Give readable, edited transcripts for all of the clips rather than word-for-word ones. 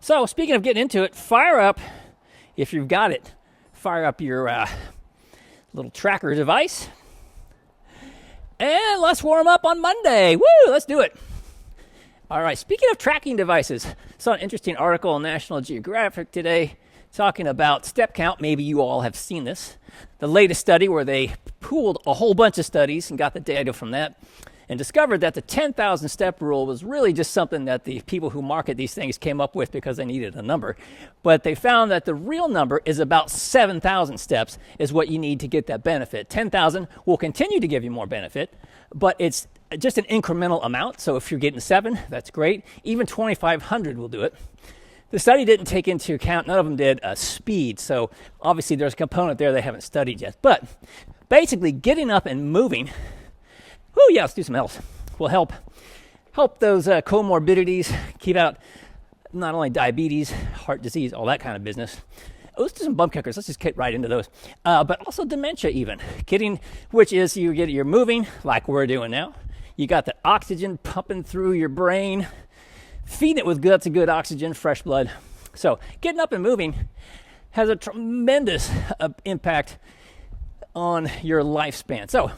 So speaking of getting into it, fire up, if you've got it, fire up your little tracker device. And let's warm up on Monday. Woo, let's do it. All right, speaking of tracking devices, saw an interesting article in National Geographic today talking about step count. Maybe you all have seen this. The latest study where they pooled a whole bunch of studies and got the data from that and discovered that the 10,000 step rule was really just something that the people who market these things came up with because they needed a number. But they found that the real number is about 7,000 steps is what you need to get that benefit. 10,000 will continue to give you more benefit, but it's just an incremental amount. So if you're getting 7, that's great. Even 2,500 will do it. The study didn't take into account, none of them did, speed. So obviously there's a component there they haven't studied yet. But basically getting up and moving, let's do some else, will help those comorbidities, keep out not only diabetes, heart disease, all that kind of business. Let's do some bump kickers. Let's just get right into those. But also dementia even. Which is you're moving like we're doing now. You got the oxygen pumping through your brain, feeding it with lots of good oxygen, fresh blood. So getting up and moving has a tremendous impact on your lifespan. So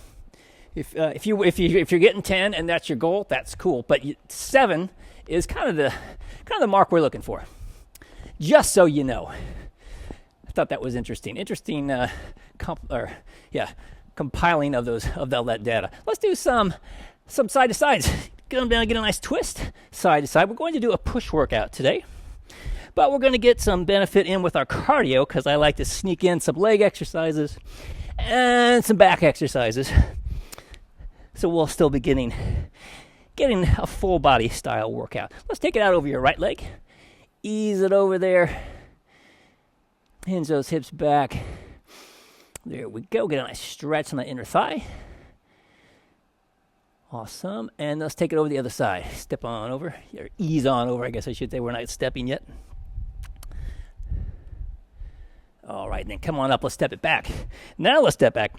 if you're getting 10 and that's your goal, that's cool. But 7 is kind of the mark we're looking for. Just so you know. I thought that was interesting. Compiling of that data. Let's do some side to sides. Come down and get a nice twist side to side. We're going to do a push workout today, but we're going to get some benefit in with our cardio because I like to sneak in some leg exercises and some back exercises. So we'll still be getting a full body style workout. Let's take it out over your right leg. Ease it over there. Hinge those hips back. There we go. Get a nice stretch on the inner thigh. Awesome. And let's take it over the other side. Step on over. Or ease on over, I guess I should say. We're not stepping yet. All right, then come on up. Let's step it back. Now let's step back.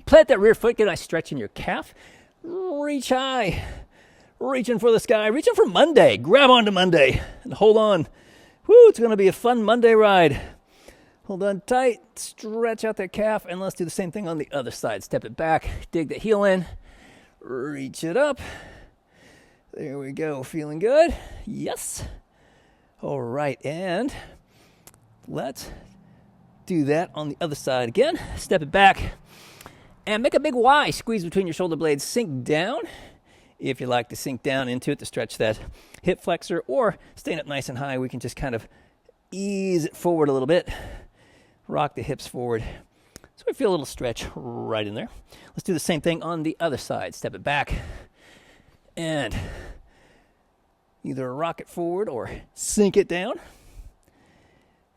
Plant that rear foot. Get a nice stretch in your calf. Reach high. Reaching for the sky. Reaching for Monday. Grab onto Monday. And hold on. Woo, it's going to be a fun Monday ride. Hold on tight. Stretch out that calf. And let's do the same thing on the other side. Step it back. Dig the heel in. Reach it up. There we go. Feeling good? Yes. All right. And let's do that on the other side again. Step it back. And make a big Y. Squeeze between your shoulder blades. Sink down. If you like to sink down into it to stretch that hip flexor, or staying up nice and high, we can just kind of ease it forward a little bit. Rock the hips forward. So we feel a little stretch right in there. Let's do the same thing on the other side. Step it back and either rock it forward or sink it down.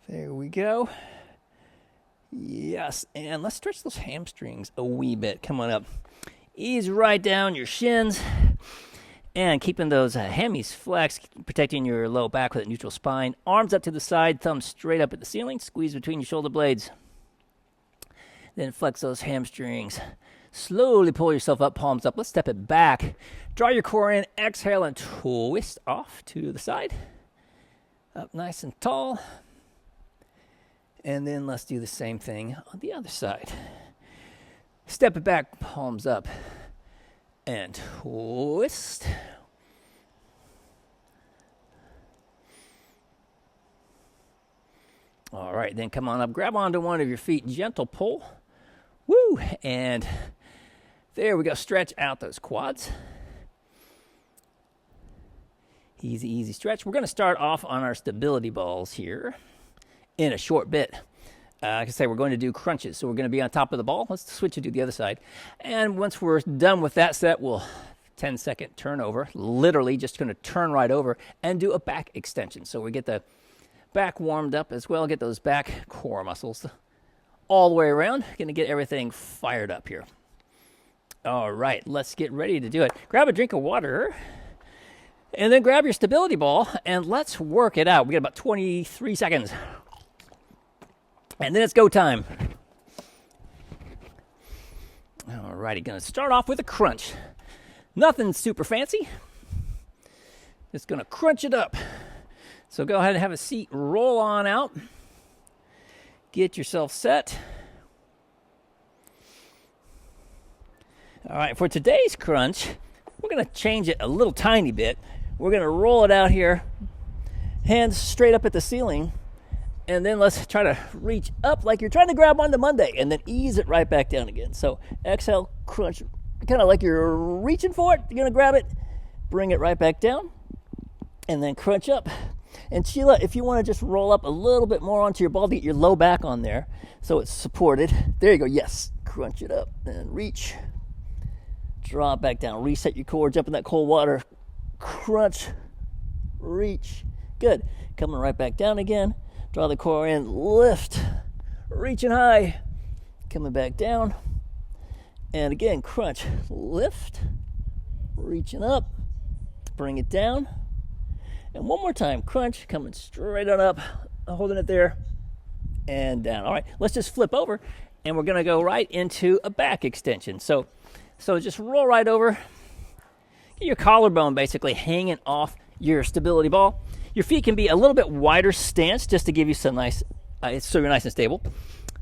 There we go. Yes, and let's stretch those hamstrings a wee bit. Come on up. Ease right down your shins and keeping those hammies flexed, protecting your low back with a neutral spine. Arms up to the side, thumbs straight up at the ceiling. Squeeze between your shoulder blades. Then flex those hamstrings. Slowly pull yourself up, palms up. Let's step it back. Draw your core in. Exhale and twist off to the side. Up nice and tall. And then let's do the same thing on the other side. Step it back, palms up, and twist. All right, then come on up. Grab onto one of your feet. Gentle pull. Woo! And there we go. Stretch out those quads. Easy, easy stretch. We're going to start off on our stability balls here in a short bit. Like I say, we're going to do crunches. So we're going to be on top of the ball. Let's switch it to the other side. And once we're done with that set, we'll 10-second turnover. Literally just going to turn right over and do a back extension. So we get the back warmed up as well. Get those back core muscles all the way around. Going to get everything fired up here. All right, let's get ready to do it. Grab a drink of water. And then grab your stability ball and let's work it out. We got about 23 seconds. And then it's go time. All righty, going to start off with a crunch. Nothing super fancy. Just going to crunch it up. So go ahead and have a seat, roll on out, get yourself set. All right, for today's crunch, we're going to change it a little tiny bit. We're going to roll it out here, hands straight up at the ceiling, and then let's try to reach up like you're trying to grab on the Monday, and then ease it right back down again. So exhale, crunch, kind of like you're reaching for it. You're going to grab it, bring it right back down, and then crunch up. And Sheila, if you want to just roll up a little bit more onto your ball to get your low back on there so it's supported. There you go. Yes. Crunch it up and reach. Drop back down. Reset your core. Jump in that cold water. Crunch. Reach. Good. Coming right back down again. Draw the core in. Lift. Reaching high. Coming back down. And again, crunch. Lift. Reaching up. Bring it down. And one more time, crunch, coming straight on up, holding it there, and down. All right, let's just flip over, and we're going to go right into a back extension. So just roll right over. Get your collarbone basically hanging off your stability ball. Your feet can be a little bit wider stance just to give you some nice, so you're nice and stable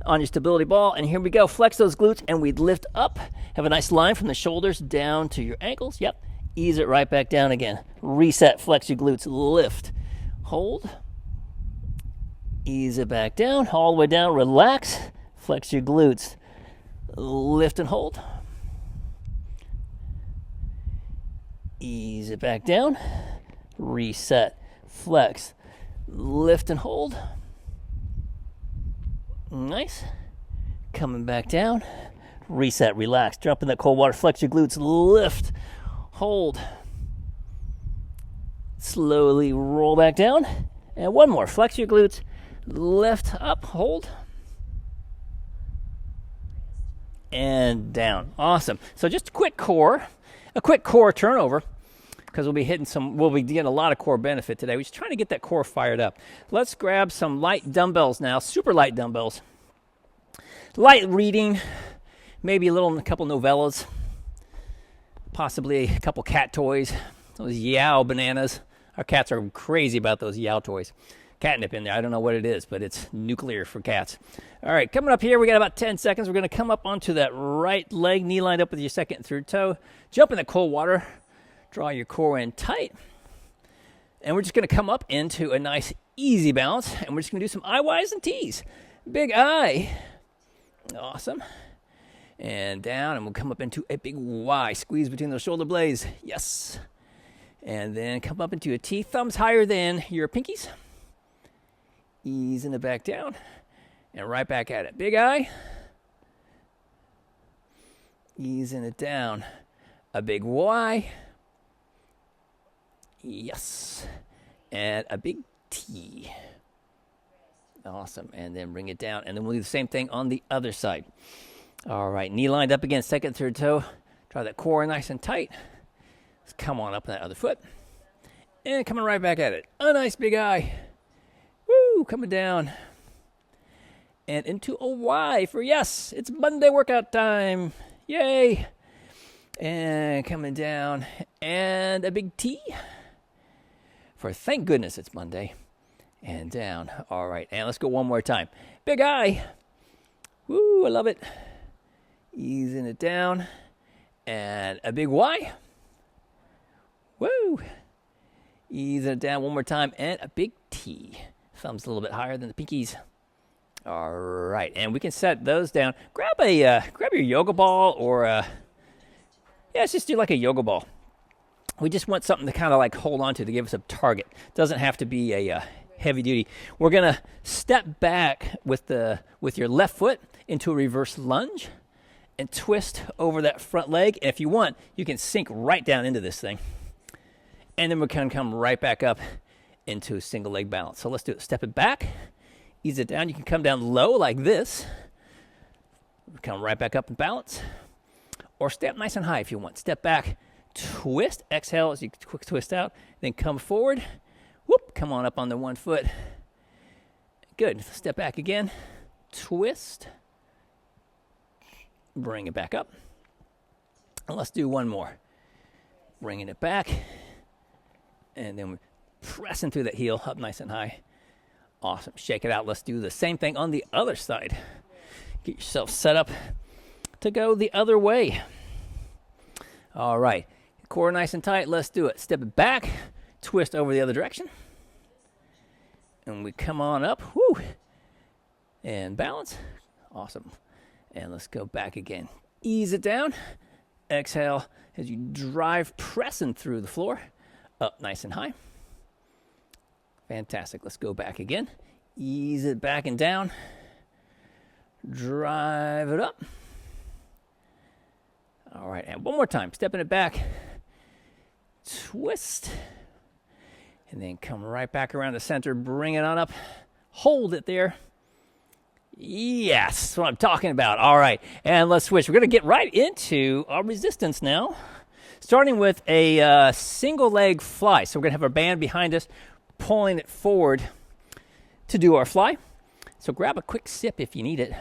on your stability ball. And here we go. Flex those glutes, and we lift up. Have a nice line from the shoulders down to your ankles. Yep. Ease it right back down again. Reset, flex your glutes, lift, hold. Ease it back down, all the way down, relax, flex your glutes, lift and hold. Ease it back down, reset, flex, lift and hold. Nice. Coming back down, reset, relax, jump in that cold water, flex your glutes, lift, hold. Slowly roll back down. And one more. Flex your glutes. Lift up. Hold. And down. Awesome. So just a quick core turnover, because we'll be getting a lot of core benefit today. We're just trying to get that core fired up. Let's grab some light dumbbells now. Super light dumbbells. Light reading. Maybe a couple novellas. Possibly a couple cat toys, those Yow bananas. Our cats are crazy about those Yow toys. Catnip in there. I don't know what it is, but it's nuclear for cats. All right, coming up here, we got about 10 seconds. We're going to come up onto that right leg, knee lined up with your second and third toe. Jump in the cold water. Draw your core in tight. And we're just going to come up into a nice, easy balance. And we're just going to do some I-Ys and T's. Big I. Awesome. And down, and we'll come up into a big Y. Squeeze between those shoulder blades. Yes. And then come up into a T. Thumbs higher than your pinkies. Easing it back down. And right back at it. Big I. Easing it down. A big Y. Yes. And a big T. Awesome. And then bring it down. And then we'll do the same thing on the other side. All right, knee lined up again, second, third toe. Try that core nice and tight. Let's come on up on that other foot. And coming right back at it. A nice big I. Woo, coming down. And into a Y for yes, it's Monday workout time. Yay. And coming down. And a big T. For thank goodness it's Monday. And down. All right, and let's go one more time. Big I. Woo, I love it. Easing it down. And a big Y. Woo. Easing it down one more time. And a big T. Thumbs a little bit higher than the pinkies. All right. And we can set those down. Grab your yoga ball or let's just do like a yoga ball. We just want something to kind of like hold on to give us a target. Doesn't have to be a heavy duty. We're going to step back with your left foot into a reverse lunge. And twist over that front leg. And if you want, you can sink right down into this thing. And then we can come right back up into a single leg balance. So let's do it. Step it back. Ease it down. You can come down low like this. Come right back up and balance. Or step nice and high if you want. Step back. Twist. Exhale as you quick twist out. Then come forward. Whoop. Come on up on the one foot. Good. Step back again. Twist. Bring it back up. And let's do one more. Bringing it back. And then pressing through that heel up nice and high. Awesome. Shake it out. Let's do the same thing on the other side. Get yourself set up to go the other way. All right. Core nice and tight. Let's do it. Step it back. Twist over the other direction. And we come on up. Woo. And balance. Awesome. And let's go back again. Ease it down. Exhale as you drive pressing through the floor. Up nice and high. Fantastic. Let's go back again. Ease it back and down. Drive it up. All right, and one more time. Stepping it back. Twist. And then come right back around the center. Bring it on up. Hold it there. Yes, that's what I'm talking about. All right, and let's switch. We're going to get right into our resistance now, starting with a single leg fly. So we're going to have our band behind us, pulling it forward to do our fly. So grab a quick sip if you need it.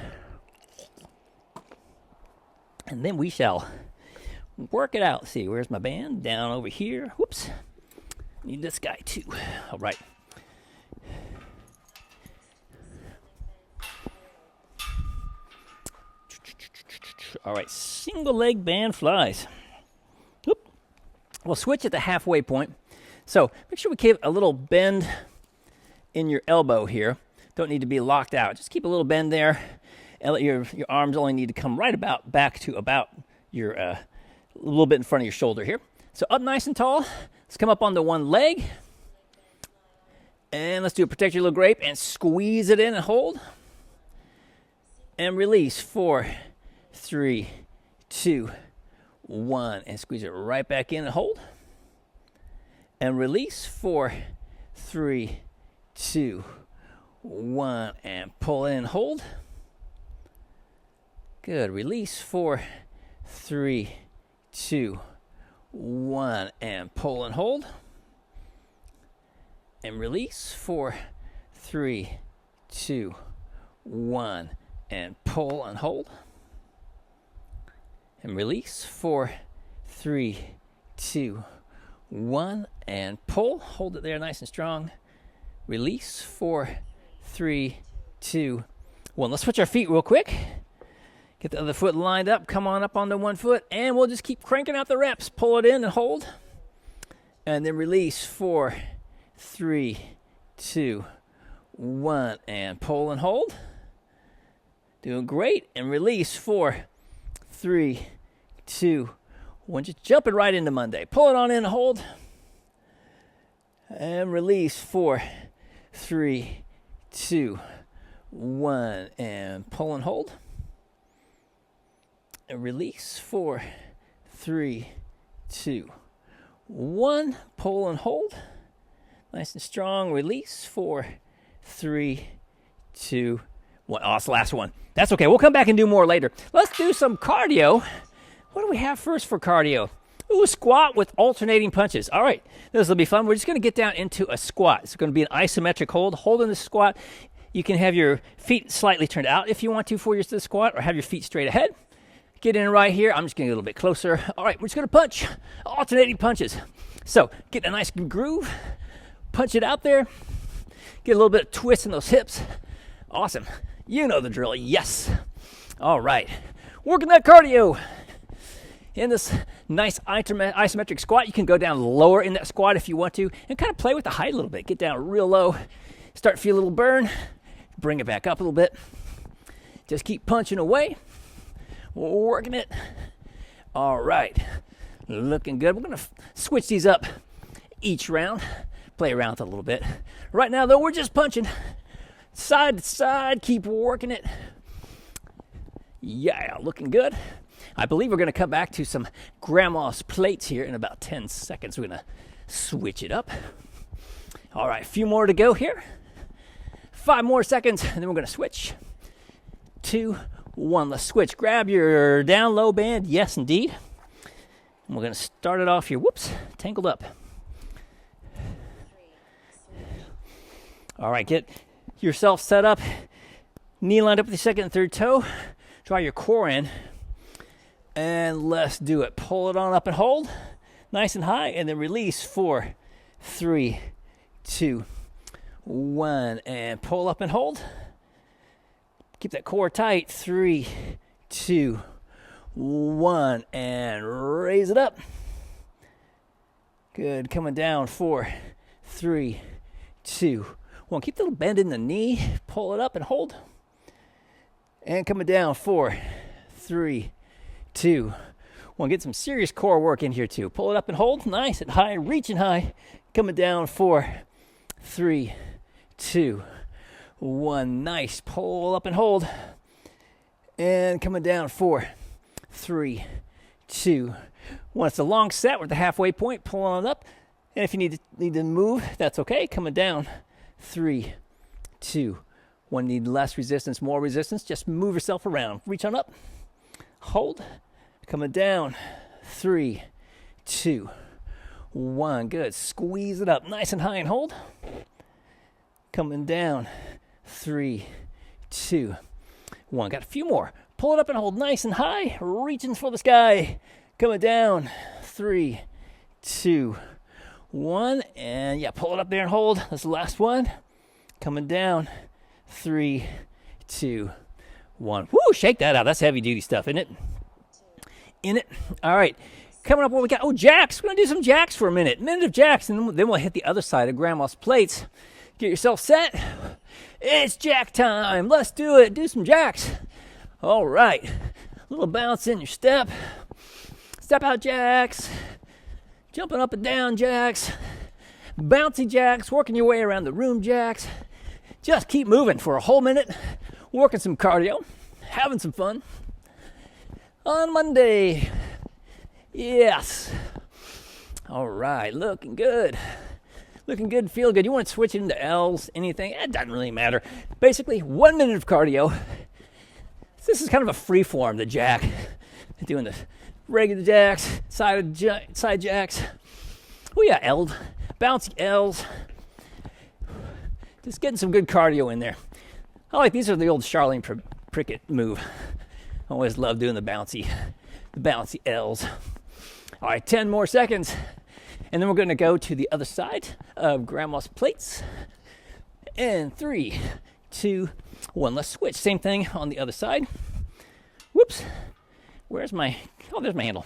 And then we shall work it out. Let's see, where's my band? Down over here. Whoops. Need this guy too. All right. All right, single leg band flies. Whoop. We'll switch at the halfway point. So make sure we keep a little bend in your elbow here. Don't need to be locked out. Just keep a little bend there, and let your arms only need to come right about back to about your a little bit in front of your shoulder here. So up nice and tall. Let's come up on the one leg. And let's do a protect your little grape and squeeze it in and hold. And release. 4, 3, 2, 1. And squeeze it right back in and hold. And release. 4, 3, 2, 1. And pull in and hold. Good. Release. 4, 3, 2, 1. And pull and hold. And release. 4, 3, 2, 1. And pull and hold. And release. 4, 3, 2, 1. And pull. Hold it there nice and strong. Release. 4, 3, 2, 1. Let's switch our feet real quick. Get the other foot lined up. Come on up on the one foot. And we'll just keep cranking out the reps. Pull it in and hold. And then release. 4, 3, 2, 1. And pull and hold. Doing great. And release. 4, 3, 2, 1. Just jumping right into Monday. Pull it on in and hold. And release. 4, 3, 2, 1. And pull and hold. And release. 4, 3, 2, 1. Pull and hold. Nice and strong. Release. 4, 3, 2, 1. Oh, it's the last one. That's okay. We'll come back and do more later. Let's do some cardio. What do we have first for cardio? Ooh, a squat with alternating punches. All right. This will be fun. We're just going to get down into a squat. It's going to be an isometric hold. Holding the squat. You can have your feet slightly turned out if you want to for your squat, or have your feet straight ahead. Get in right here. I'm just getting a little bit closer. All right, we're just going to punch. Alternating punches. So get a nice groove. Punch it out there. Get a little bit of twist in those hips. Awesome. You know the drill. Yes. All right. Working that cardio. In this nice isometric squat, you can go down lower in that squat if you want to, and kind of play with the height a little bit. Get down real low. Start to feel a little burn. Bring it back up a little bit. Just keep punching away. Working it. All right. Looking good. We're going to switch these up each round. Play around with it a little bit. Right now, though, we're just punching. Side to side. Keep working it. Yeah, looking good. I believe we're going to come back to some grandma's plates here in about 10 seconds. We're going to switch it up. All right, a few more to go here. 5 more seconds, and then we're going to switch. 2, 1. Let's switch. Grab your down low band. Yes, indeed. And we're going to start it off here. Whoops, tangled up. All right, get yourself set up. Knee lined up with your second and third toe. Draw your core in. And let's do it. Pull it on up and hold. Nice and high. And then release. 4, 3, 2, 1, and pull up and hold. Keep that core tight. 3, 2, 1, and raise it up. Good. Coming down. 4, 3, 2, 1. Keep the little bend in the knee. Pull it up and hold. And coming down. 4, 3, 2, 1. Get some serious core work in here too. Pull it up and hold. Nice and high. Reaching high. Coming down. 4, 3, 2, 1. Nice. Pull up and hold. And coming down. 4, 3, 2, 1. It's a long set with the halfway point. Pulling it up. And if you need to move, that's okay. Coming down. 3, 2, 1. Need less resistance, more resistance. Just move yourself around. Reach on up. Hold. Coming down. 3, 2, 1. Good. Squeeze it up. Nice and high and hold. Coming down. 3, 2, 1. Got a few more. Pull it up and hold nice and high. Reaching for the sky. Coming down. 3, 2, 1. And yeah, pull it up there and hold. That's the last one. Coming down. 3, 2, 1. Woo, shake that out. That's heavy duty stuff, isn't it? In it. All right. Coming up, what we got? Oh, jacks. We're going to do some jacks for a minute. Minute of jacks, and then we'll hit the other side of grandma's plates. Get yourself set. It's jack time. Let's do it. Do some jacks. All right. A little bounce in your step. Step out jacks. Jumping up and down jacks. Bouncy jacks. Working your way around the room jacks. Just keep moving for a whole minute. Working some cardio. Having some fun. On Monday. Yes. All right. Looking good. Looking good, feel good. You want to switch it into L's, anything? It doesn't really matter. Basically, 1 minute of cardio. This is kind of a free form, the jack. Doing the regular jacks, side jacks. Oh yeah, L's, bouncy L's. Just getting some good cardio in there. I like these are the old Charlene Prickett move. Always love doing the bouncy L's. All right, 10 more seconds. And then we're going to go to the other side of grandma's plates. And 3, 2, 1. Let's switch. Same thing on the other side. Whoops. Where's my... Oh, there's my handle.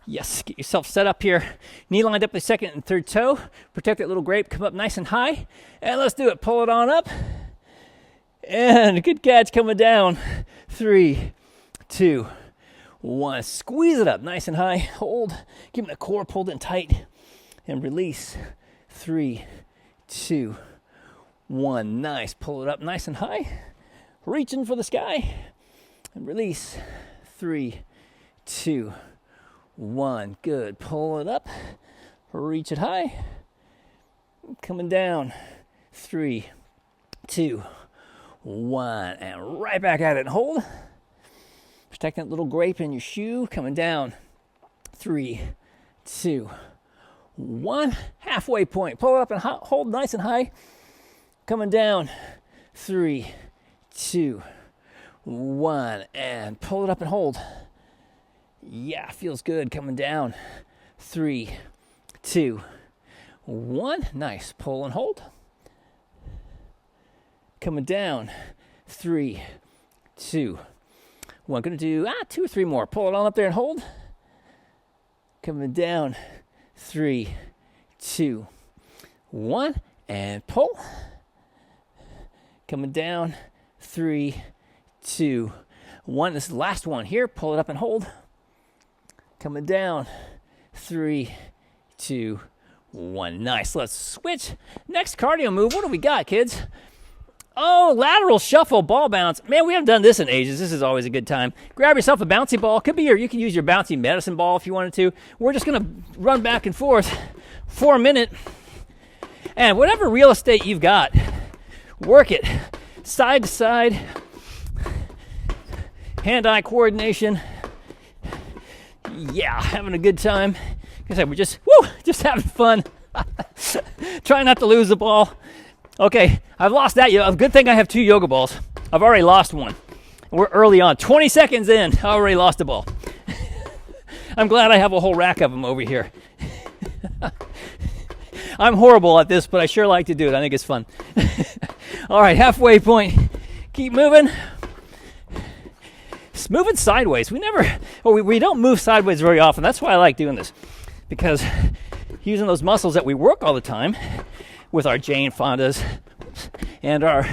Yes. Get yourself set up here. Knee lined up the second and third toe. Protect that little grape. Come up nice and high. And let's do it. Pull it on up. And good catch coming down. 3, 2, 1. Squeeze it up nice and high. Hold. Keep the core pulled in tight. And release. 3, 2, 1. Nice. Pull it up nice and high. Reaching for the sky. And release. 3, 2, 1. Good. Pull it up. Reach it high. Coming down. 3, 2, 1. And right back at it. And hold. Protect that little grape in your shoe. Coming down. 3, 2, 1. Halfway point. Pull it up and hold nice and high. Coming down. 3, 2, 1. And pull it up and hold. Yeah, feels good. Coming down. 3, 2, 1. Nice. Pull and hold. Coming down. 3, 2, 1. Going to do 2 or 3 more. Pull it on up there and hold. Coming down. 3, 2, 1. And pull. Coming down. 3, 2, 1. This is the last one here. Pull it up and hold. Coming down. 3, 2, 1. Nice. Let's switch. Next cardio move. What do we got, kids? Oh, lateral shuffle ball bounce. Man, we haven't done this in ages. This is always a good time. Grab yourself a bouncy ball. Could be you can use your bouncy medicine ball if you wanted to. We're just going to run back and forth for a minute. And whatever real estate you've got, work it. Side to side. Hand-eye coordination. Yeah, having a good time. Like I said, we're just having fun. Trying not to lose the ball. Okay, I've lost that. A good thing I have 2 yoga balls. I've already lost one. We're early on. 20 seconds in, I already lost a ball. I'm glad I have a whole rack of them over here. I'm horrible at this, but I sure like to do it. I think it's fun. All right, halfway point. Keep moving. It's moving sideways. We don't move sideways very often. That's why I like doing this, because using those muscles that we work all the time with our Jane Fondas and our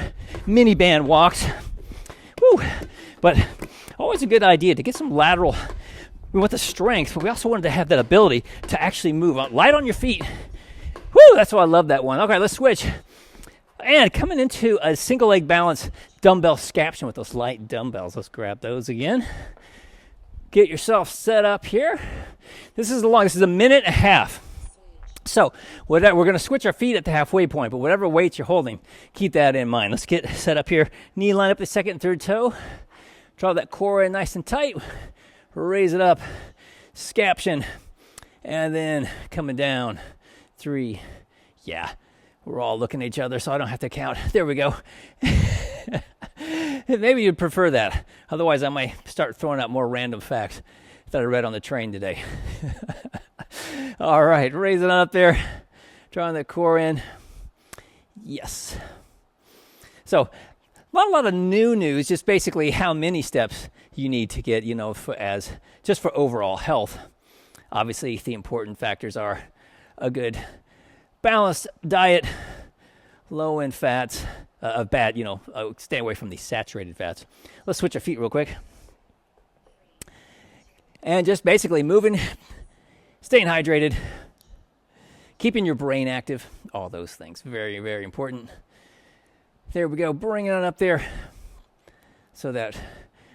mini band walks. Woo. But always a good idea to get some lateral. We want the strength, but we also wanted to have that ability to actually move. Light on your feet. Woo, that's why I love that one. Okay, let's switch. And coming into a single leg balance dumbbell scaption with those light dumbbells. Let's grab those again. Get yourself set up here. This is a minute and a half. So we're going to switch our feet at the halfway point, but whatever weight you're holding, keep that in mind. Let's get set up here. Knee line up the second and third toe. Draw that core in nice and tight. Raise it up. Scaption. And then coming down. 3. Yeah. We're all looking at each other, so I don't have to count. There we go. Maybe you'd prefer that. Otherwise, I might start throwing out more random facts that I read on the train today. All right, raise it up there. Drawing the core in. Yes. So, not a lot of new news, just basically how many steps you need to get, just for overall health. Obviously, the important factors are a good balanced diet, low in fats, stay away from the saturated fats. Let's switch our feet real quick. And just basically moving, staying hydrated, keeping your brain active, all those things. Very, very important. There we go. Bring it on up there so that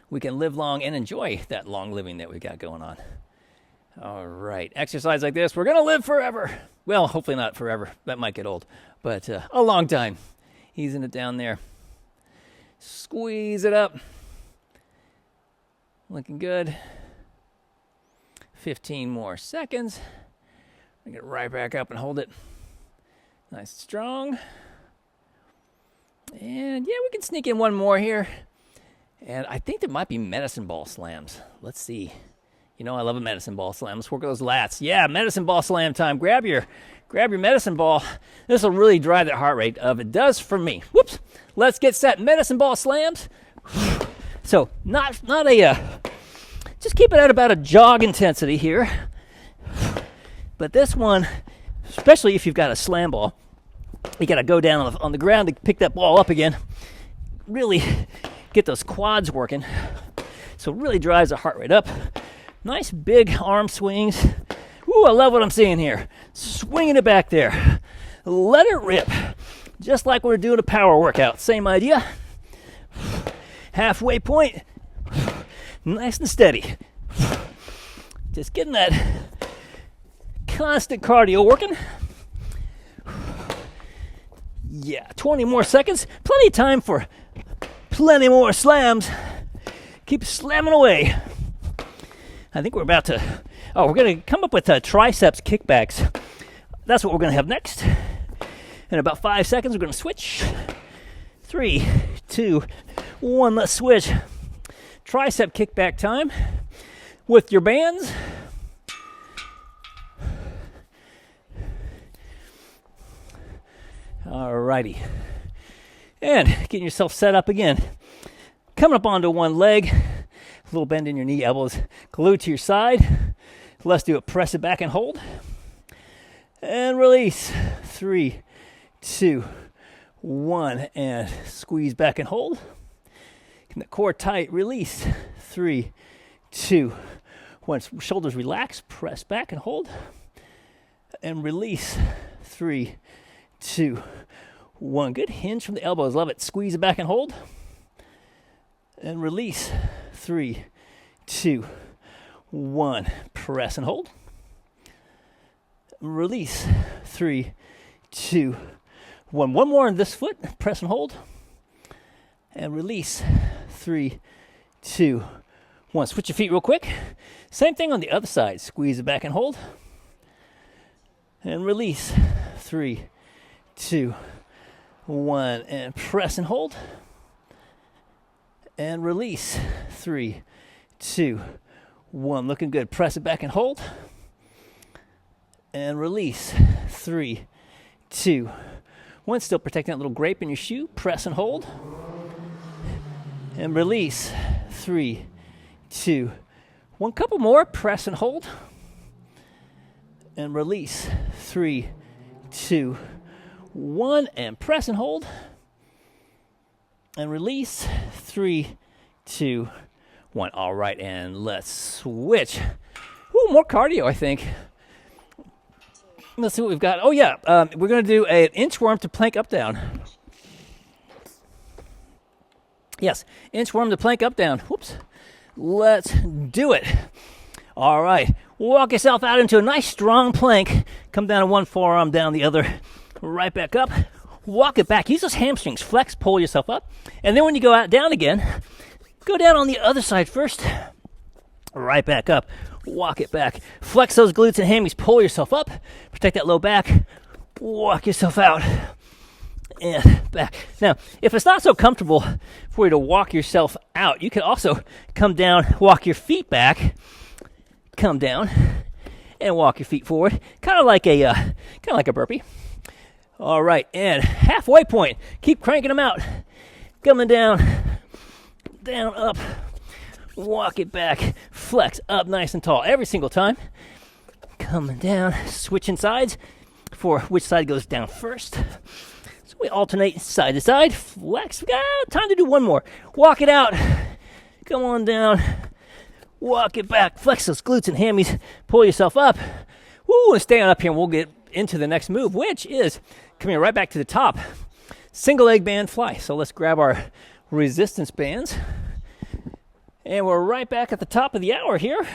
we can live long and enjoy that long living that we got going on. All right. Exercise like this, we're going to live forever. Well, hopefully not forever. That might get old. But a long time. Easing it down there. Squeeze it up. Looking good. 15 more seconds. Bring it right back up and hold it. Nice and strong. And yeah, we can sneak in one more here. And I think there might be medicine ball slams. Let's see. I love a medicine ball slam. Let's work those lats. Yeah, medicine ball slam time. Grab your medicine ball. This will really drive that heart rate up. It does for me. Whoops. Let's get set. Medicine ball slams. So not just keep it at about a jog intensity here. But this one, especially if you've got a slam ball, you got to go down on the ground to pick that ball up again. Really get those quads working. So it really drives the heart rate up. Nice big arm swings. Ooh, I love what I'm seeing here. Swinging it back there. Let it rip. Just like we're doing a power workout. Same idea. Halfway point. Nice and steady. Just getting that constant cardio working. Yeah, 20 more seconds. Plenty of time for plenty more slams. Keep slamming away. I think we're about to, we're going to come up with triceps kickbacks. That's what we're going to have next. In about 5 seconds, we're going to switch. 3, 2, 1, let's switch. Tricep kickback time with your bands. Alrighty. And getting yourself set up again. Coming up onto one leg. A little bend in your knee, elbows glued to your side. Let's do it. Press it back and hold. And release. 3, 2, 1. And squeeze back and hold. Keep the core tight. Release. 3, 2, 1. Shoulders relax. Press back and hold. And release. 3, 2, 1. Good hinge from the elbows. Love it. Squeeze it back and hold. And release. 3, 2, 1. Press and hold. Release. 3, 2, 1. One more on this foot. Press and hold. And release. 3, 2, 1. Switch your feet real quick. Same thing on the other side. Squeeze it back and hold. And release. 3, 2, 1. And press and hold. And release. 3, 2, 1. Looking good. Press it back and hold. And release. 3, 2, 1. Still protecting that little grape in your shoe. Press and hold. And release. 3, 2, 1. Couple more. Press and hold. And release. 3, 2, 1. And press and hold. And release. 3, 2, 1. All right, and let's switch. Ooh, more cardio, I think. Let's see what we've got. Oh, yeah. We're going to do an inchworm to plank up down. Yes, inchworm to plank up down. Whoops. Let's do it. All right. Walk yourself out into a nice strong plank. Come down to one forearm, down the other. Right back up. Walk it back. Use those hamstrings. Flex, pull yourself up. And then when you go out down again, go down on the other side first. Right back up. Walk it back. Flex those glutes and hammies. Pull yourself up. Protect that low back. Walk yourself out. And back. Now, if it's not so comfortable for you to walk yourself out, you can also come down, walk your feet back, come down, and walk your feet forward. Kind of like a burpee. All right, and halfway point. Keep cranking them out. Coming down, down, up. Walk it back, flex up nice and tall every single time. Coming down, switching sides for which side goes down first. So we alternate side to side, flex. Time to do one more. Walk it out, come on down, walk it back, flex those glutes and hammies, pull yourself up. Woo, and stay on up here and we'll get into the next move, which is coming right back to the top. Single leg band fly. So let's grab our resistance bands. And we're right back at the top of the hour here.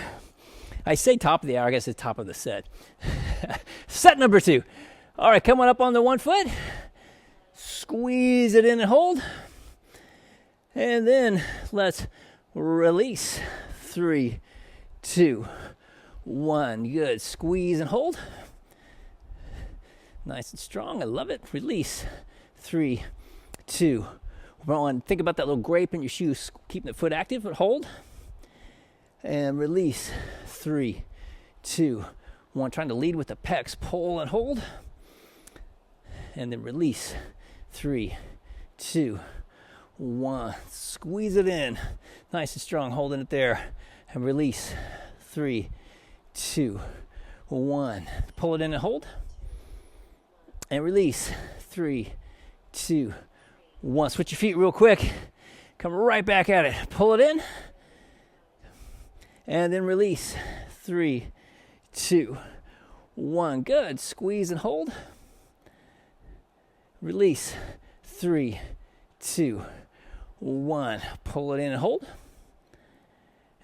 I say top of the hour, I guess it's top of the set. Set number 2. All right, come on up on the 1 foot. Squeeze it in and hold. And then let's release. 3, 2, 1. Good. Squeeze and hold. Nice and strong. I love it. Release. 3, 2, 1. Think about that little grape in your shoes, keeping the foot active, but hold. And release. 3, 2, 1. Trying to lead with the pecs. Pull and hold. And then release. 3, 2, 1. Squeeze it in. Nice and strong. Holding it there. And release. 3, 2, 1. Pull it in and hold. And release. 3, 2, 1. Switch your feet real quick. Come right back at it. Pull it in. And then release. 3, 2, 1. Good. Squeeze and hold. Release. 3, 2, 1. Pull it in and hold.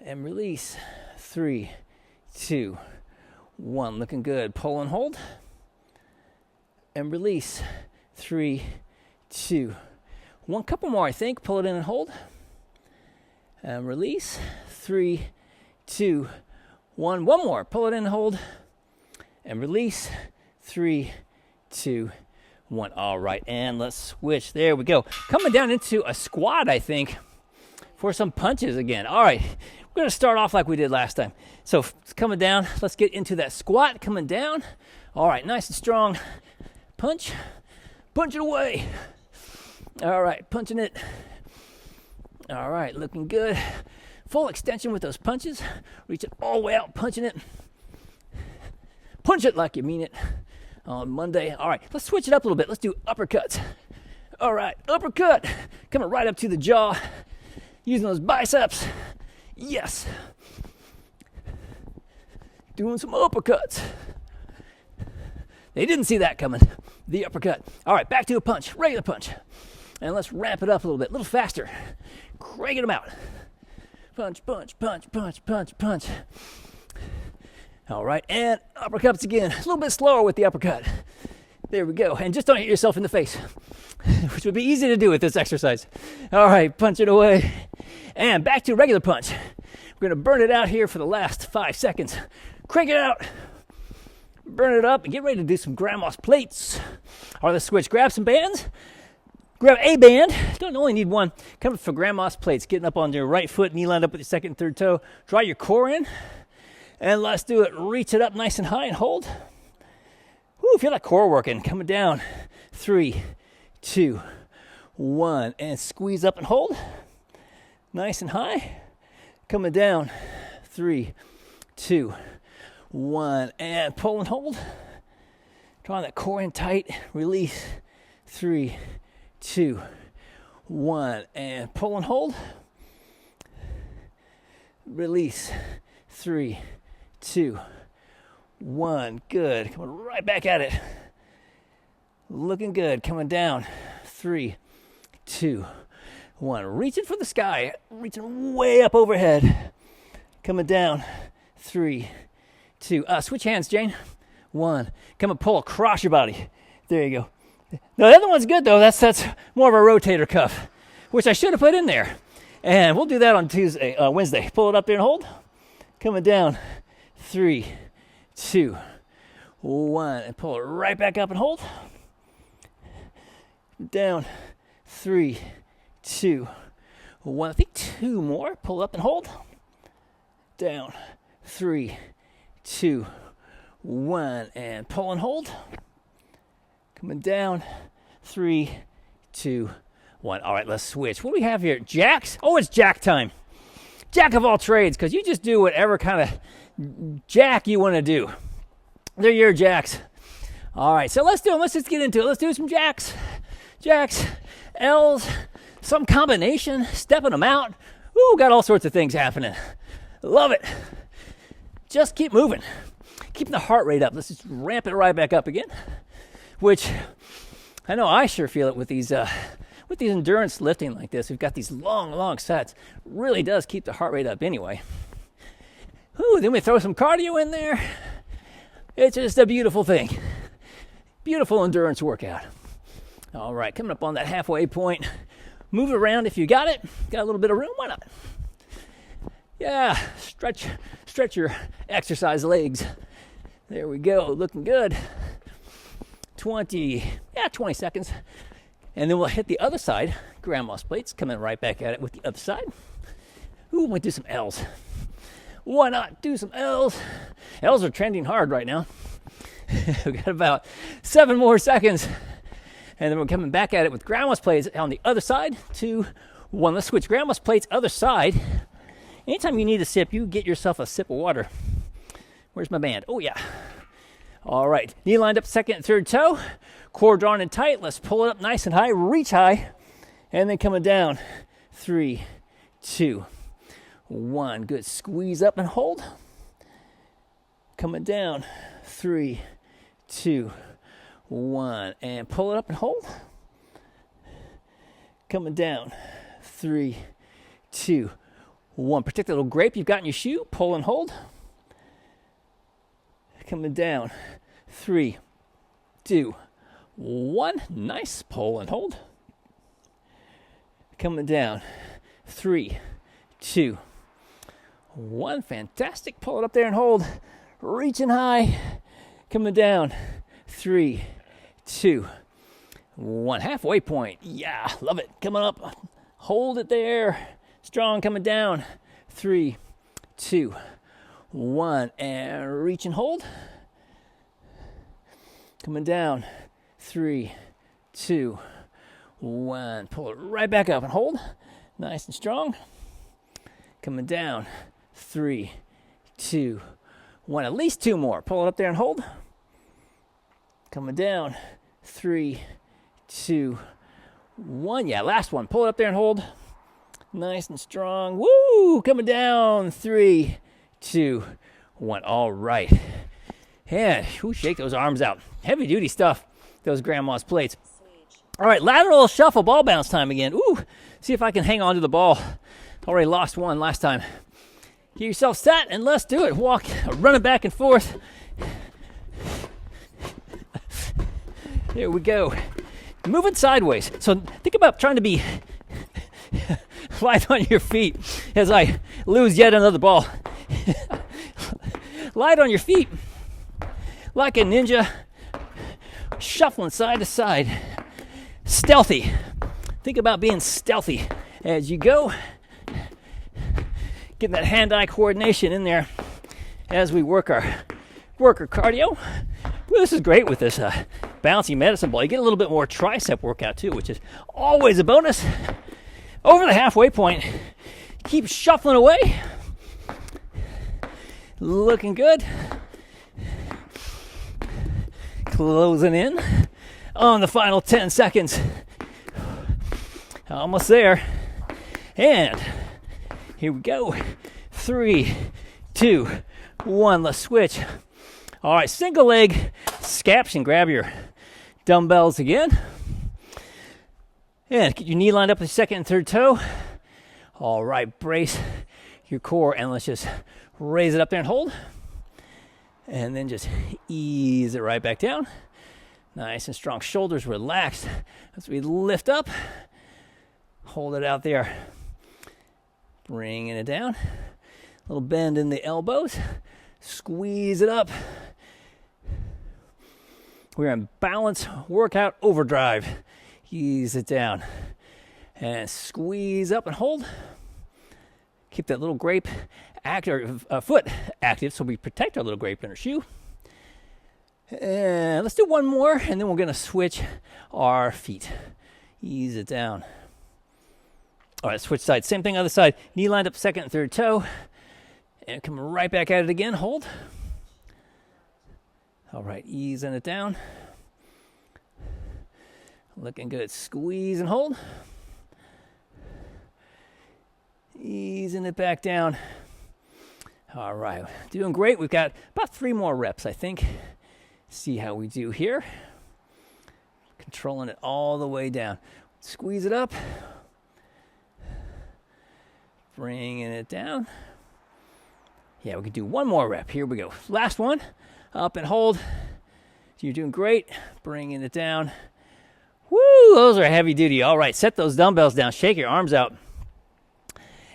And release. 3, 2, 1. Looking good. Pull and hold. And release. 3, 2, 1. Couple more, I think. Pull it in and hold. And release. 3, 2, 1. One more. Pull it in and hold. And release. 3, 2, 1. All right, and let's switch. There we go. Coming down into a squat, I think, for some punches again. All right, we're going to start off like we did last time. So coming down, let's get into that squat. Coming down. All right, nice and strong. Punch. Punch it away. All right, punching it. All right, looking good. Full extension with those punches. Reach it all the way out, punching it. Punch it like you mean it on Monday. All right, let's switch it up a little bit. Let's do uppercuts. All right, uppercut. Coming right up to the jaw. Using those biceps. Yes. Doing some uppercuts. They didn't see that coming. The uppercut. All right, back to a punch. Regular punch. And let's ramp it up a little bit. A little faster. Cranking them out. Punch, punch, punch, punch, punch, punch. All right, and uppercuts again. A little bit slower with the uppercut. There we go. And just don't hit yourself in the face, which would be easy to do with this exercise. All right, punch it away. And back to regular punch. We're going to burn it out here for the last 5 seconds. Crank it out. Burn it up and get ready to do some grandma's plates. Or let's switch. Grab some bands. Grab a band. Don't only need one. Come for grandma's plates. Getting up on your right foot, knee lined up with your second and third toe. Draw your core in. And let's do it. Reach it up nice and high and hold. Woo, Woo, feel that core working. Coming down. 3, 2, 1. And squeeze up and hold. Nice and high. Coming down. 3, 2, 1. And pull and hold. Drawing that core in tight. Release. 3, 2, 1. And pull and hold. Release. 3, 2, 1. Good. Coming right back at it. Looking good. Coming down. 3, 2, 1. Reaching for the sky. Reaching way up overhead. Coming down. 3, 2. Switch hands, Jane. 1. Come and pull across your body. There you go. No, the other one's good though. That's more of a rotator cuff, which I should have put in there. And we'll do that on Wednesday. Pull it up there and hold. Coming down. 3, 2, 1. And pull it right back up and hold. Down. 3, 2, 1. I think 2 more. Pull up and hold. Down. 3, 2, 1. And pull and hold. Coming down. 3, 2, 1. All right, let's switch. What do we have here? Jacks? Oh, it's jack time. Jack of all trades, because you just do whatever kind of jack you want to do. They're your jacks. All right, so let's do them. Let's just get into it. Let's do some jacks. Jacks, L's, some combination, stepping them out. Ooh, got all sorts of things happening. Love it. Just keep moving. Keeping the heart rate up. Let's just ramp it right back up again, which I know I sure feel it with these endurance lifting like this. We've got these long sets. Really does keep the heart rate up anyway. Ooh, then we throw some cardio in there. It's just a beautiful thing. Beautiful endurance workout. All right, coming up on that halfway point. Move it around if you got it. Got a little bit of room, why not? Yeah, stretch your exercise legs. There we go, looking good. 20 seconds. And then we'll hit the other side. Grandma's plates, coming right back at it with the other side. Ooh, we'll do some L's. Why not do some L's? L's are trending hard right now. We've got about 7 more seconds. And then we're coming back at it with grandma's plates on the other side. 2, 1. Let's switch. Grandma's plates, other side. Anytime you need a sip, you get yourself a sip of water. Where's my band? Oh, yeah. All right. Knee lined up, second and third toe. Core drawn in tight. Let's pull it up nice and high. Reach high. And then coming down. 3, 2, 1. Good. Squeeze up and hold. Coming down. 3, 2, 1. And pull it up and hold. Coming down. 3, 2, 1. Protect that little grape you've got in your shoe. Pull and hold. Coming down. 3, 2, 1. Nice. Pull and hold. Coming down. 3, 2, 1. Fantastic. Pull it up there and hold. Reaching high. Coming down. 3, 2, 1. Halfway point. Yeah, love it. Coming up. Hold it there. Strong. Coming down. 3, 2, 1. And reach and hold. Coming down. 3, 2, 1. Pull it right back up and hold. Nice and strong. Coming down. 3, 2, 1. At least 2 more. Pull it up there and hold. Coming down. 3, 2, 1. Yeah, last one. Pull it up there and hold. Nice and strong. Woo! Coming down. 3, 2, 1. All right. Yeah, shake those arms out. Heavy duty stuff, those grandma's plates. All right, lateral shuffle, ball bounce time again. Ooh, see if I can hang on to the ball. Already lost one last time. Get yourself set and let's do it. Walk, run it back and forth. There we go. Moving sideways. So think about trying to be light on your feet as I lose yet another ball. Light on your feet like a ninja, shuffling side to side. Stealthy. Think about being stealthy as you go. Getting that hand-eye coordination in there as we work our cardio. Well, this is great with this bouncy medicine ball. You get a little bit more tricep workout too, which is always a bonus. Over the halfway point, keep shuffling away. Looking good. Closing in on the final 10 seconds. Almost there. And here we go. 3, 2, 1. Let's switch. All right, single leg scaps, and grab your dumbbells again. And get your knee lined up with the second and third toe. All right, brace your core, and let's just raise it up there and hold. And then just ease it right back down. Nice and strong. Shoulders relaxed as we lift up. Hold it out there. Bringing it down. A little bend in the elbows. Squeeze it up. We're in balance workout overdrive. Ease it down. And squeeze up and hold. Keep that little grape foot active so we protect our little grape in our shoe. And let's do one more, and then we're going to switch our feet. Ease it down. All right, switch sides. Same thing, other side. Knee lined up, second and third toe. And come right back at it again. Hold. All right, easing it down. Looking good. Squeeze and hold. Easing it back down. All right, doing great. We've got about 3 more reps, I think. See how we do here. Controlling it all the way down. Squeeze it up. Bringing it down. Yeah, we can do one more rep. Here we go. Last one. Up and hold. You're doing great. Bringing it down. Woo, those are heavy duty. All right, set those dumbbells down. Shake your arms out.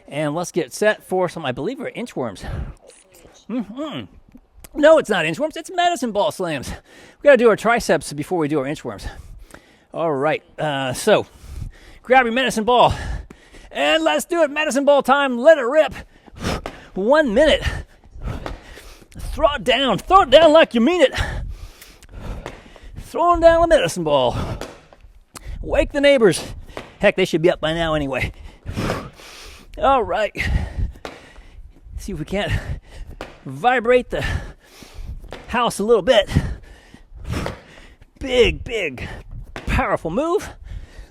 And let's get set for some, I believe, are inchworms. No, it's not inchworms. It's medicine ball slams. We got to do our triceps before we do our inchworms. All right, so grab your medicine ball. And let's do it. Medicine ball time. Let it rip. 1 minute. Throw it down. Throw it down like you mean it. Throwing down a medicine ball. Wake the neighbors. Heck, they should be up by now anyway. All right. See if we can't vibrate the house a little bit. Big, powerful move.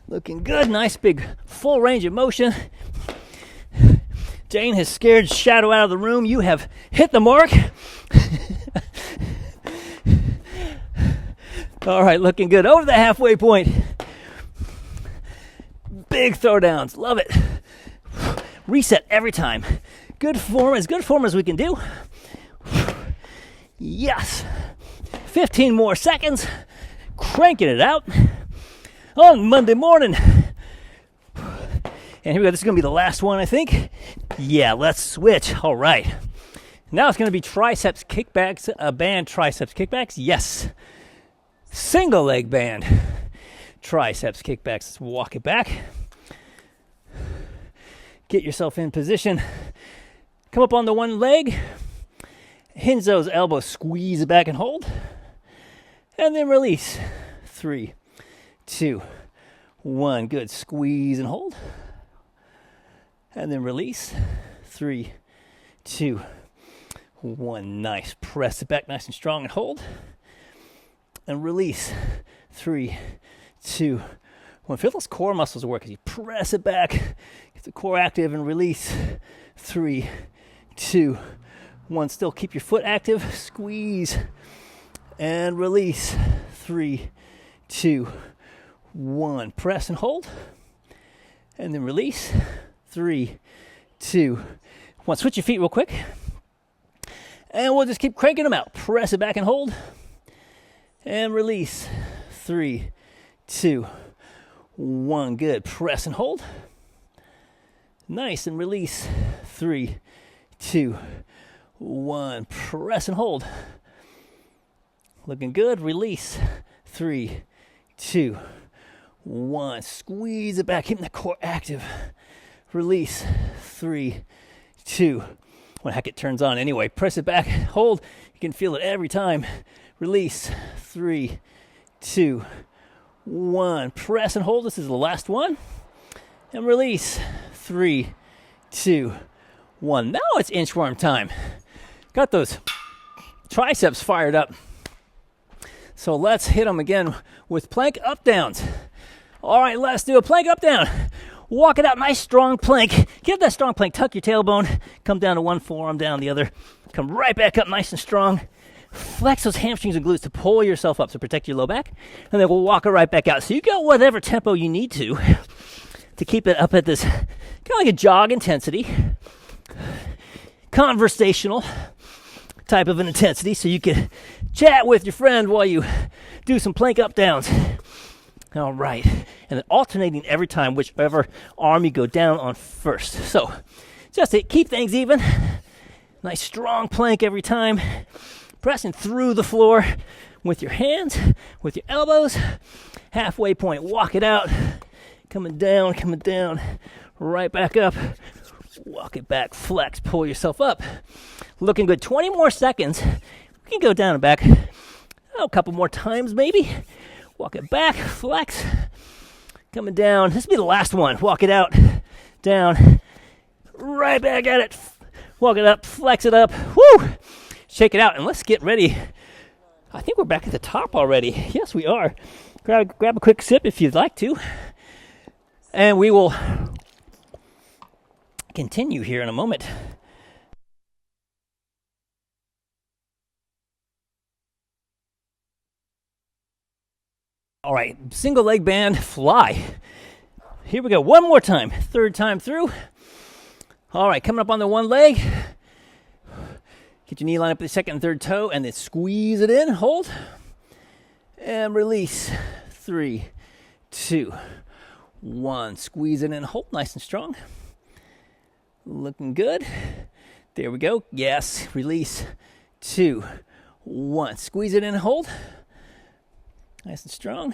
Looking good. Nice big full range of motion. Jane has scared Shadow out of the room. You have hit the mark. All right, looking good. Over the halfway point. Big throwdowns. Love it. Reset every time. Good form as we can do. Yes. 15 more seconds. Cranking it out on Monday morning. And here we go. This is going to be the last one, I think. Yeah, let's switch. All right. Now it's going to be triceps kickbacks, band triceps kickbacks. Yes. Single leg band triceps kickbacks. Let's walk it back. Get yourself in position. Come up on the one leg. Hinge those elbows. Squeeze it back and hold. And then release. 3, 2, 1. Good. Squeeze and hold. And then release. 3, 2, 1. Nice. Press it back nice and strong and hold. And release. 3, 2, 1. Feel those core muscles work as you press it back. Get the core active and release. 3, 2, 1. Still keep your foot active. Squeeze. And release. 3, 2, 1. Press and hold. And then release. 3, 2, 1. Switch your feet real quick. And we'll just keep cranking them out. Press it back and hold. And release. 3, 2, 1. Good. Press and hold. Nice. And release. 3, 2, 1. Press and hold. Looking good. Release. 3, 2, 1. Squeeze it back. Keeping the core active. Release. 3, 2, 1. Heck, it turns on anyway. Press it back. Hold. You can feel it every time. Release. 3, 2, 1. Press and hold. This is the last one. And release. 3, 2, 1. Now it's inchworm time. Got those triceps fired up. So let's hit them again with plank up downs. All right, let's do a plank up down. Walk it out, nice strong plank. Give that strong plank, tuck your tailbone, come down to one forearm, down the other. Come right back up nice and strong. Flex those hamstrings and glutes to pull yourself up, so protect your low back. And then we'll walk it right back out. So you got whatever tempo you need to keep it up at this kind of like a jog intensity, conversational type of an intensity, so you can chat with your friend while you do some plank up downs. All right, and then alternating every time whichever arm you go down on first. So just to keep things even, nice strong plank every time, pressing through the floor with your hands, with your elbows, halfway point, walk it out, coming down, right back up, walk it back, flex, pull yourself up. Looking good, 20 more seconds. We can go down and back a couple more times maybe. Walk it back, flex, coming down. This will be the last one. Walk it out, down, right back at it. Walk it up, flex it up. Woo! Shake it out, and let's get ready. I think we're back at the top already. Yes, we are. Grab a quick sip if you'd like to. And we will continue here in a moment. All right, single leg band fly. Here we go, one more time, third time through. All right, coming up on the one leg. Get your knee line up with the second and third toe, and then squeeze it in, hold, and release. 3, 2, 1. Squeeze it in, hold, nice and strong. Looking good. There we go. Yes, release. 2, 1. Squeeze it in, hold. Nice and strong.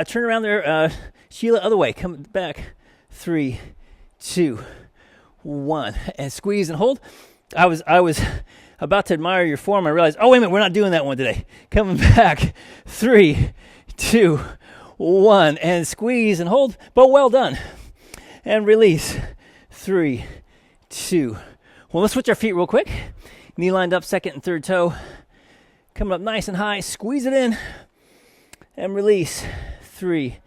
Turn around there, Sheila, other way. Come back. 3, 2, 1. And squeeze and hold. I was about to admire your form. I realized, oh, wait a minute, we're not doing that one today. Coming back. 3, 2, 1. And squeeze and hold. But well done. And release. 3, 2. Well, let's switch our feet real quick. Knee lined up, second and third toe. Coming up nice and high. Squeeze it in. And release. 3,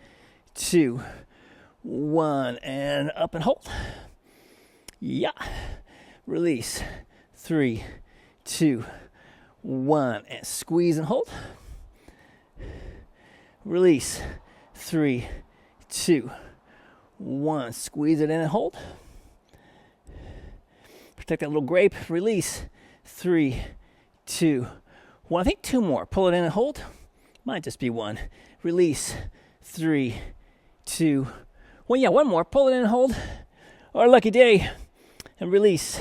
2, 1. And up and hold. Yeah. Release. 3, 2, 1. And squeeze and hold. Release. 3, 2, 1. Squeeze it in and hold. Protect that little grape. Release. 3, 2, 1. I think 2 more. Pull it in and hold. Might just be 1. Release. 3, 2, 1. Yeah, 1 more. Pull it in and hold. Our lucky day. And release.